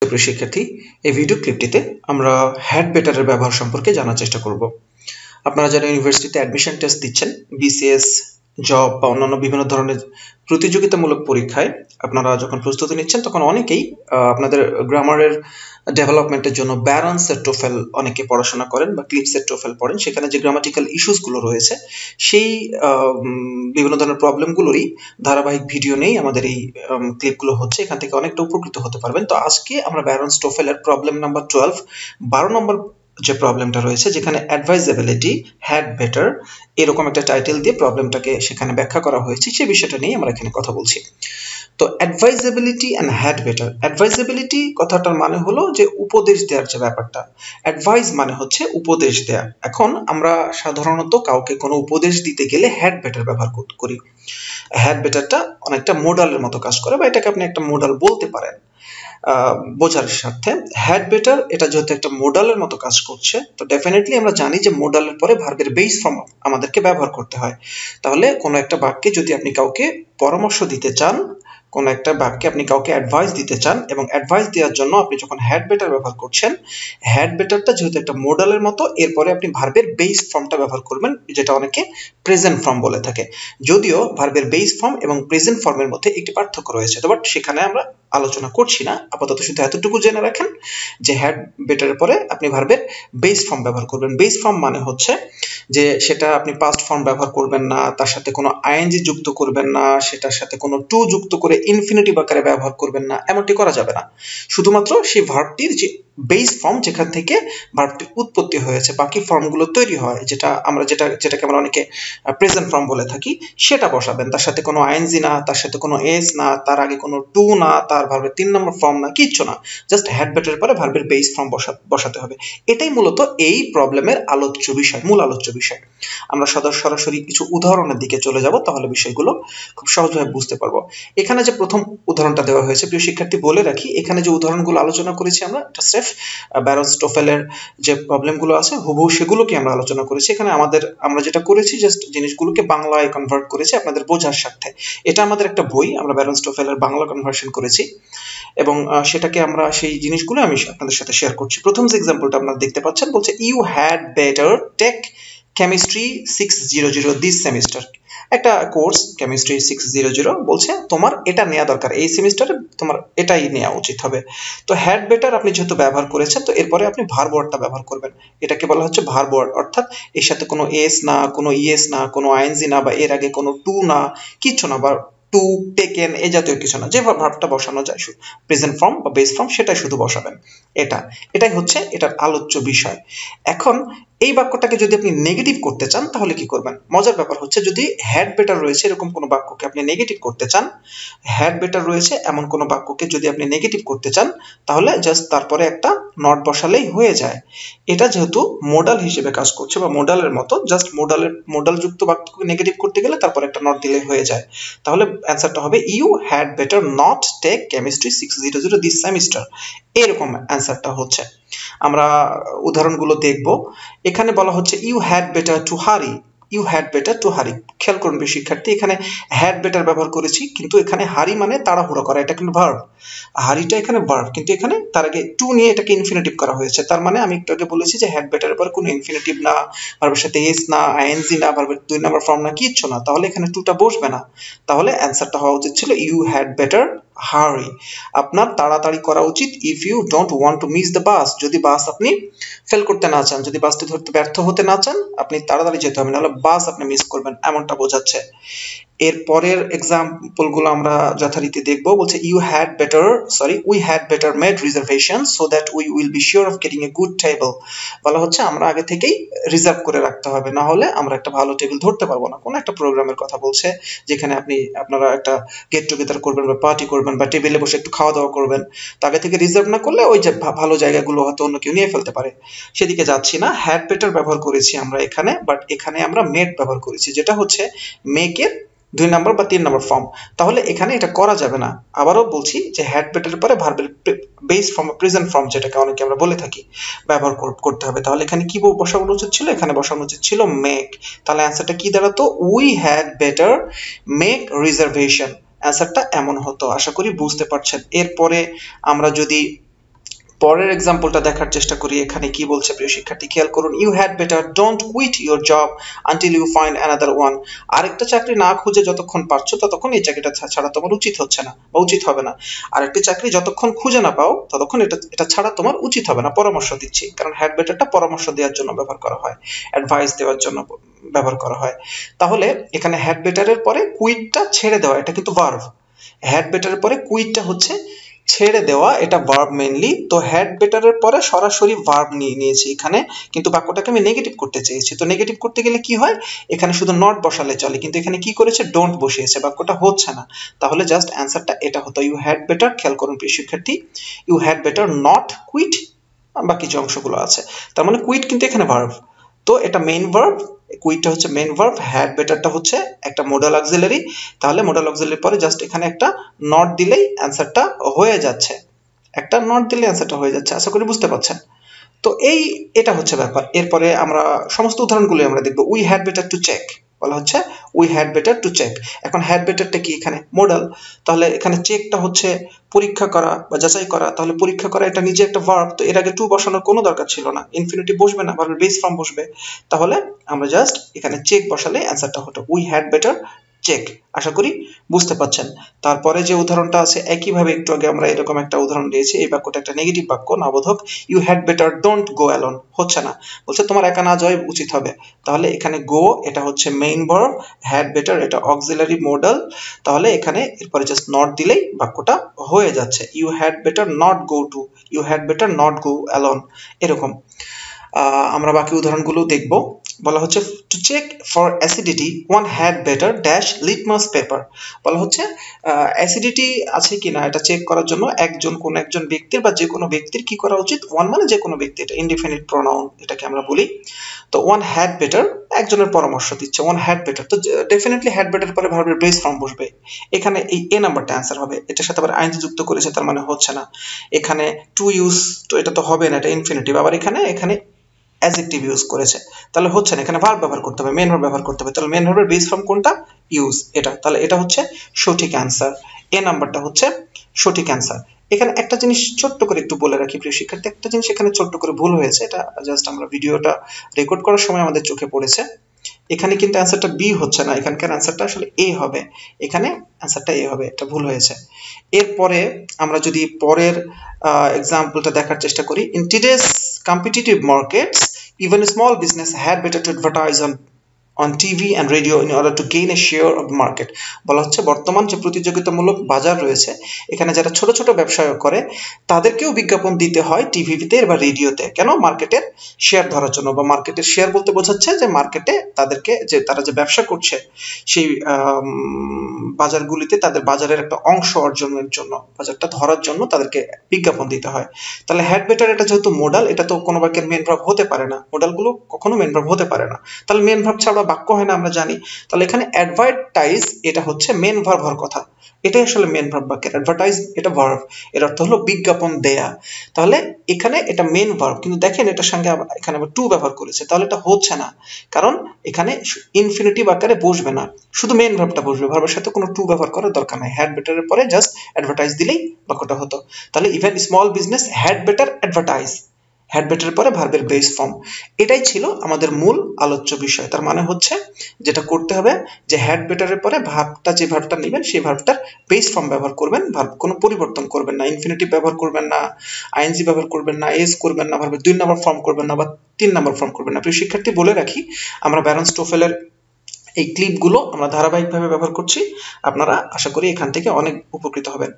সুপ্রিয় শিক্ষার্থী, এই ভিডিও ক্লিপটিতে আমরা হ্যাড বেটারের ব্যবহার সম্পর্কে জানার চেষ্টা করব। আপনারা যারা ইউনিভার্সিটিতে অ্যাডমিশন টেস্ট দিচ্ছেন, বিসিএস, জব বা অন্যান্য বিভিন্ন ধরনের প্রতিযোগিতামূলক পরীক্ষায় আপনারা যখন প্রস্তুতি নিচ্ছেন তখন অনেকেই আপনাদের গ্রামারের ডেভেলপমেন্টের জন্য ব্যারন্সের টোফেল অনেকে পড়াশোনা করেন বা ক্লিপসের টোফেল পড়েন। সেখানে যে গ্রামাটিক্যাল ইস্যুসগুলো রয়েছে সেই বিভিন্ন ধরনের প্রবলেমগুলোরই ধারাবাহিক ভিডিও নেই আমাদের এই ক্লিপগুলো হচ্ছে, এখান থেকে অনেকটা উপকৃত হতে পারবেন। তো আজকে আমরা ব্যারন্স টোফেলের প্রবলেম নাম্বার 12 নম্বর যে প্রবলেমটা রয়েছে, যেখানে অ্যাডভাইজেবিলিটি হ্যাড বেটার এরকম একটা টাইটেল দিয়ে প্রবলেমটাকে সেখানে ব্যাখ্যা করা হয়েছে, সেই বিষয়টা নিয়ে আমরা এখানে কথা বলছি। তো অ্যাডভাইজেবিলিটি অ্যান্ড হ্যাড বেটার। অ্যাডভাইজেবিলিটি কথাটার মানে হলো যে উপদেশ দেওয়ার যে ব্যাপারটা, অ্যাডভাইস মানে হচ্ছে উপদেশ দেয়া। এখন আমরা সাধারণত কাউকে কোনো উপদেশ দিতে গেলে হ্যাড বেটার ব্যবহার করি। হ্যাড বেটারটা অনেকটা মোডালের মতো কাজ করে, বা এটাকে আপনি একটা মোডাল বলতে পারেন বোঝার স্বার্থে। হ্যাড বেটার এটা যেহেতু একটা মোডালের মতো কাজ করছে, তো ডেফিনেটলি আমরা জানি যে মোডালের পরে ভার্বের বেস ফর্ম আমাদেরকে ব্যবহার করতে হয়। তাহলে কোনো একটা বাক্যে যদি আপনি কাউকে পরামর্শ দিতে চান, কোনো একটা বাক্যে আপনি কাউকে অ্যাডভাইস দিতে চান, এবং অ্যাডভাইস দেওয়ার জন্য আপনি যখন হ্যাড বেটার ব্যবহার করছেন, হ্যাড বেটারটা যেহেতু একটা মোডালের মতো, এরপরে আপনি ভার্বের বেস ফর্মটা ব্যবহার করবেন, যেটা অনেকে প্রেজেন্ট ফর্ম বলে থাকে। যদিও ভার্বের বেস ফর্ম এবং প্রেজেন্ট ফর্মের মধ্যে একটি পার্থক্য রয়েছে, বাট সেখানে আমরা আলোচনা করছি না। আপাতত শুধু এতটুকু জেনে রাখেন যে হ্যাড বেটারের পরে আপনি ভার্বের বেস ফর্ম ব্যবহার করবেন। বেস ফর্ম মানে হচ্ছে যে সেটা আপনি পাস্ট ফর্ম ব্যবহার করবেন না, তার সাথে কোনো আইএনজি যুক্ত করবেন না, সেটার সাথে কোনো টু যুক্ত করে ইনফিনিটিভ আকারে ব্যবহার করবেন না, এমনটি করা যাবে না। শুধুমাত্র সেই ভার্বটির যে বেস ফর্ম, যেখান থেকে ভার্বটির উৎপত্তি হয়েছে, বাকি ফর্মগুলো তৈরি হয়, যেটাকে আমরা অনেকে প্রেজেন্ট ফর্ম বলে থাকি, সেটা বসাবেন। তার সাথে কোনো আইএনজি না, তার সাথে কোনো এস না, তার আগে কোনো টু না, তার ভার্বের 3 নম্বর ফর্ম না, কিচ্ছু না। জাস্ট হ্যাড বেটারের পরে ভার্বের বেস ফর্ম বসাতে হবে। এটাই মূলত এই প্রবলেমের আলোচ্য বিষয়, মূল আলোচ্য বিষয়। আমরা সরাসরি কিছু উদাহরণের দিকে চলে যাব, তাহলে বিষয়গুলো খুব সহজভাবে বুঝতে পারবো। এখানে যে প্রথম উদাহরণটা দেওয়া হয়েছে, প্রিয় শিক্ষার্থী বলে রাখি, এখানে যে উদাহরণগুলো আলোচনা করেছি আমরা, এটা স্রেফ ব্যারন্স টোফেলের যে প্রবলেমগুলো আছে হুবহু সেগুলোকে আমরা আলোচনা করেছি। এখানে আমরা যেটা করেছি, জাস্ট জিনিসগুলোকে বাংলায় কনভার্ট করেছি আপনাদের বোঝার স্বার্থে। এটা আমাদের একটা বই, আমরা ব্যারন্স টোফেলের বাংলা কনভার্সন করেছি, এবং সেটাকে আমরা সেই জিনিসগুলো আমি আপনাদের সাথে শেয়ার করছি। প্রথম যে এক্সাম্পলটা আপনারা দেখতে পাচ্ছেন, বলছে you had better take chemistry 600 this semester. একটা কোর্স কেমিস্ট্রি 600 বলছে তোমার এটা নেওয়া দরকার, এই সেমিস্টারে তোমার এটাই নেওয়া উচিত হবে। তো হ্যাড বেটার আপনি যেহেতু ব্যবহার করেছেন, তো এরপরে আপনি ভার্ব ওয়ার্ডটা ব্যবহার করবেন। এটাকে বলা হচ্ছে ভার্ব ওয়ার্ড, অর্থাৎ এর সাথে কোনো এস না, কোনো ইএস না, কোনো আইএনজি না, বা এর আগে কোনো টু না, কিচ্ছু না, বা টু, টেকেন, এই জাতীয় কিছু না। যে ভার্বটা বসানো যায় প্রেজেন্ট ফর্ম বা বেস ফর্ম, সেটাই শুধু বসাবেন। এটাই হচ্ছে এটার আলোচ্য বিষয়। এখন এই বাক্যটাকে যদি আপনি নেগেটিভ করতে চান, তাহলে কি করবেন? মজার ব্যাপার হচ্ছে, যদি হ্যাড বেটার রয়েছে এরকম কোনো বাক্যকে আপনি নেগেটিভ করতে চান, হ্যাড বেটার রয়েছে এমন কোনো বাক্যকে যদি আপনি নেগেটিভ করতে চান, তাহলে জাস্ট তারপরে একটা নট বসালেই হয়ে যায়। এটা যেহেতু মোডাল হিসেবে কাজ করছে বা মোডালের মতো, জাস্ট মোডাল যুক্ত বাক্যকে নেগেটিভ করতে গেলে তারপর একটা নট দিলে হয়ে যায়। তাহলে অ্যান্সারটা হবে you had better not take chemistry 600 this semester. এরকম অ্যান্সারটা হচ্ছে। আমরা উদাহরণগুলো দেখব। এখানে বলা হচ্ছে you had better to hurry. You had better to hurry. খেয়াল করুন শিক্ষার্থী, এখানে হ্যাড বেটার ব্যবহার করেছি, কিন্তু এখানে হারি মানে তাড়াহুড়ো করা, এটা কিন্তু ভার্ব। হারিটা এখানে ভার্ব, কিন্তু এখানে তার আগে টু নিয়ে এটাকে ইনফিনিটিভ করা হয়েছে। তার মানে আমি একটু আগে বলেছি যে হ্যাড বেটারের পর কোনো ইনফিনিটিভ না, ভার্বের সাথে এস না, আইএনজি না, ভার্বের 2 নম্বর ফর্ম না, কিচ্ছু না। তাহলে এখানে টুটা বসবে না। তাহলে অ্যান্সারটা হওয়া উচিত ছিল ইউ হ্যাড বেটার হারি। আপনার তাড়াতাড়ি করা উচিত। If you don't want to miss the bus, যদি বাস আপনি ফেল করতে না চান, যদি বাসটি ধরতে ব্যর্থ হতে না চান, আপনি তাড়াতাড়ি যেতে হবে, নাহলে বাস আপনি মিস করবেন, এমনটা বোঝাচ্ছে। এর পরের এক্সাম্পলগুলো আমরা যথারীতি দেখব। বলছে we had better made reservation so that we will be sure of getting a good table. বলা হচ্ছে আমরা আগে থেকেই রিজার্ভ করে রাখতে হবে, না হলে আমরা একটা ভালো টেবিল ধরতে পারবো না। কোন একটা প্রোগ্রামের কথা বলছে, যেখানে আপনারা একটা গেট টুগেদার করবেন বা পার্টি করবেন বা টেবিলে বসে একটু খাওয়া দাওয়া করবেন, তো আগে থেকে রিজার্ভ না করলে ওই যে ভালো জায়গাগুলো হয়তো অন্য কেউ নিয়ে ফেলতে পারে। সেদিকে যাচ্ছি না। হ্যাড বেটার ব্যবহার করেছি আমরা এখানে, বাট এখানে আমরা মেড ব্যবহার করেছি, যেটা হচ্ছে মেকের 2 নম্বর বা 3 নম্বর ফর্ম। তাহলে এখানে এটা করা যাবে না। আবারও বলছি যে হ্যাড বেটারের পরে ভার্বের বেস ফর্ম, প্রেজেন্ট ফর্ম, যেটাকে অনেকে আমরা বলে থাকি, ব্যবহার করতে হবে। তাহলে এখানে কি বসানো উচিত ছিল? এখানে বসানো উচিত ছিল মেক। তাহলে অ্যান্সারটা কি দাঁড়াতো? We had better make reservation. অ্যান্সারটা এমন হতো। আশা করি বুঝতে পারছেন। এরপরে আমরা যদি পরের এক্সাম্পলটা দেখার চেষ্টা করি। এখানে কি বলছে প্রিয় শিক্ষার্থী, খেয়াল করুন। You had better don't quit your job until you find another one. আরেকটা চাকরি না খুঁজে যতক্ষণ পারছো ততক্ষণ এই চাকরিটা ছাড়া তোমার উচিত হচ্ছে না বা উচিত হবে না। আরেকটি চাকরি যতক্ষণ খুঁজে না পাও ততক্ষণ এটা ছাড়া তোমার উচিত হবে না। পরামর্শ দিচ্ছি, কারণ হ্যাড বেটারটা পরামর্শ দেওয়ার জন্য ব্যবহার করা হয়, অ্যাডভাইস দেওয়ার জন্য ব্যবহার করা হয়। তাহলে এখানে হ্যাড বেটারের পরে কুইটটা ছেড়ে দেওয়া, এটা কিন্তু ভার্ব। হ্যাড বেটারের পরে কুইটটা হচ্ছে ছেড়ে দেওয়া, এটা ভার্ব মেইনলি। তো হ্যাড বেটারের পরে সরাসরি ভার্ব নিয়ে নিয়েছি এখানে, কিন্তু বাক্যটাকে আমি নেগেটিভ করতে চেয়েছি। তো নেগেটিভ করতে গেলে কি হয়, এখানে শুধু নট বসালে চলে, কিন্তু এখানে কি করেছে, ডোন্ট বসিয়েছে, বাক্যটা হচ্ছে না। তাহলে জাস্ট অ্যান্সারটা এটা হতো, ইউ হ্যাড বেটার, খেয়াল করুন প্রিয় শিক্ষার্থী, you had better not quit, বা কিছু অংশগুলো আছে। তার মানে কুইট কিন্তু এখানে ভার্ব, তো এটা মেইন ভার্ব, কুইটটা হচ্ছে মেইন ভার্ব, হ্যাড বেটারটা হচ্ছে একটা মোডাল অক্সিলারি। তাহলে মোডাল অক্সিলারির পরে জাস্ট এখানে একটা নট দিলেই অ্যান্সারটা হয়ে যাচ্ছে, একটা নট দিলে অ্যান্সারটা হয়ে যাচ্ছে। আশা করি বুঝতে পারছেন। তো এটা হচ্ছে ব্যাপার। এরপরে আমরা সমস্ত উদাহরণগুলো আমরা দেখব। We had better to check, বলা হচ্ছে we had better to check. এখন হ্যাড বেটারটা কি এখানে মোডাল, তাহলে এখানে চেকটা হচ্ছে পরীক্ষা করা বা যাচাই করা। তাহলে পরীক্ষা করা এটা নিজে একটা ভার্ব, তো এর আগে টু বসানোর কোনো দরকার ছিল না, ইনফিনিটিভ বসবে না, ভার্বের বেস ফর্ম বসবে। তাহলে আমরা জাস্ট এখানে চেক বসালে অ্যান্সারটা হতো উই হ্যাড বেটার চেক। আশা করি বুঝতে পাচ্ছেন। তারপরে যে উদাহরণটা আছে একইভাবে একটু আগে আমরা এরকম একটা উদাহরণ দিয়েছি, এই বাক্যটা একটা নেগেটিভ বাক্য, নাবোধক। You had better don't go alone, হচ্ছে না, বলছে তোমার একা না যাওয়াই উচিত হবে। তাহলে এখানে গো এটা হচ্ছে মেইন ভার্ব, হ্যাড বেটার এটা অক্সিলারি মডাল। তাহলে এখানে এরপরে জাস্ট নট দিলেই বাক্যটা হয়ে যাচ্ছে, you had better not go to, you had better not go alone, এরকম। আমরা বাকি উদাহরণগুলো দেখব। বলা হচ্ছে to check for acidity one had better dash litmus paper. বলা হচ্ছে অ্যাসিডিটি আছে কিনা এটা চেক করার জন্য কোন একজন ব্যক্তির বা যে কোনো ব্যক্তির কি করা উচিত, ওয়ান মানে যে কোনো ব্যক্তি, এটা ইনডিফিনিট প্রোনাউন এটাকে আমরা বলি। তো ওয়ান হ্যাড বেটার একজনের পরামর্শ দিচ্ছে, ওয়ান হ্যাড বেটার, তো ডেফিনেটলি হ্যাড বেটার পরে ভার্বের বেস ফর্ম বসবে। এখানে এই এ নাম্বারটা অ্যান্সার হবে, এটার সাথে আবার আইনজি যুক্ত করেছে, তার মানে হচ্ছে না। এখানে টু ইউজ, তো এটা তো হবে না, এটা ইনফিনিটিভ। আবার এখানে অ্যাডজেক্টিভ ইউজ করেছে, তাহলে হচ্ছে না, এখানে ভার্ব ব্যবহার করতে হবে, মেন ভার্ব ব্যবহার করতে হবে। তাহলে মেন ভার্বের বেস ফর্ম কোনটা, ইউজ, এটা। তাহলে এটা হচ্ছে সঠিক অ্যান্সার, এ নাম্বারটা হচ্ছে সঠিক অ্যান্সার। এখানে একটা জিনিস ছোট্ট করে একটু বলে রাখি প্রিয় শিক্ষার্থী, একটা জিনিস এখানে ছোট্ট করে ভুল হয়েছে, এটা জাস্ট আমরা ভিডিওটা রেকর্ড করার সময় আমাদের চোখে পড়েছে। এখানে কিন্তু অ্যান্সারটা বি হচ্ছে না, এখানকার অ্যান্সারটা আসলে এ হবে, এখানে অ্যান্সারটা এ হবে, এটা ভুল হয়েছে। এরপরে আমরা যদি পরের এক্সাম্পলটা দেখার চেষ্টা করি। In today's competitive markets even a small business had better to advertise on TV and radio in order to gain a share of the market। বলা হচ্ছে বর্তমান যে প্রতিযোগিতামূলক বাজার রয়েছে, এখানে যারা ছোট ছোট ব্যবসা করে তাদেরকেও বিজ্ঞাপন দিতে হয় টিভিতে বা রেডিওতে। কেন, মার্কেটের শেয়ার ধরার জন্য, বা মার্কেটের শেয়ার বলতে বোঝাচ্ছে যে মার্কেটে তারা যে ব্যবসা করছে সেই বাজারগুলিতে তাদের বাজারের একটা অংশ অর্জনের জন্য, বাজারটা ধরার জন্য তাদেরকে বিজ্ঞাপন দিতে হয়। তাহলে হ্যাড বেটার এটা যেহেতু মোডাল, এটা তো কোনো বাক্যের মেন ভার্ব হতে পারে না, মোডালগুলো কখনো মেন ভার্ব হতে পারে না। তাহলে মেন ভার্ব ছাড়া বাক্য হয় না, আমরা জানি। তাহলে এখানে অ্যাডভার্টাইজ এটা হচ্ছে মেন ভার্ব হওয়ার কথা, এটাই আসলে মেন ভার্ব বাক্যের। অ্যাডভার্টাইজ এটা ভার্ব, এর অর্থ হলো বিজ্ঞাপন দেয়া। তাহলে এখানে এটা মেন ভার্ব, কিন্তু দেখেন এটার সঙ্গে এখানে আবার টু ব্যবহার করেছে, তাহলে এটা হচ্ছে না, কারণ এখানে ইনফিনিটিভ আকারে বসবে না, শুধু মেন ভার্বটা বসবে, ভার্বের সাথে কোনো টু ব্যবহার করার দরকার নাই। হ্যাড বেটারের পরে জাস্ট অ্যাডভার্টাইজ দিলেই বাক্যটা হতো। তাহলে even small business had better advertise, had better পরে ভার্বের বেস ফর্ম। এটাই ছিল আমাদের মূল আলোচ্য বিষয়। তার মানে হচ্ছে যেটা করতে হবে যে হ্যাড বেটারের পরে ভার্বটা, যে ভার্বটা নেবেন সেই ভার্বটার বেস ফর্ম ব্যবহার করবেন, ভার্ব কোনো পরিবর্তন করবেন না, ইনফিনিটিভ ব্যবহার করবেন না, আইএনজি ব্যবহার করবেন না, এস করবেন না, ভার্বের 2 নম্বর ফর্ম করবেন না বা 3 নম্বর ফর্ম করবেন না। প্রিয় শিক্ষার্থী বলে রাখি, আমরা ব্যারন্স টোফেলের এই ক্লিপগুলো আমরা ধারাবাহিকভাবে ব্যবহার করছি, আপনারা আশা করি এখান থেকে অনেক উপকৃত হবেন।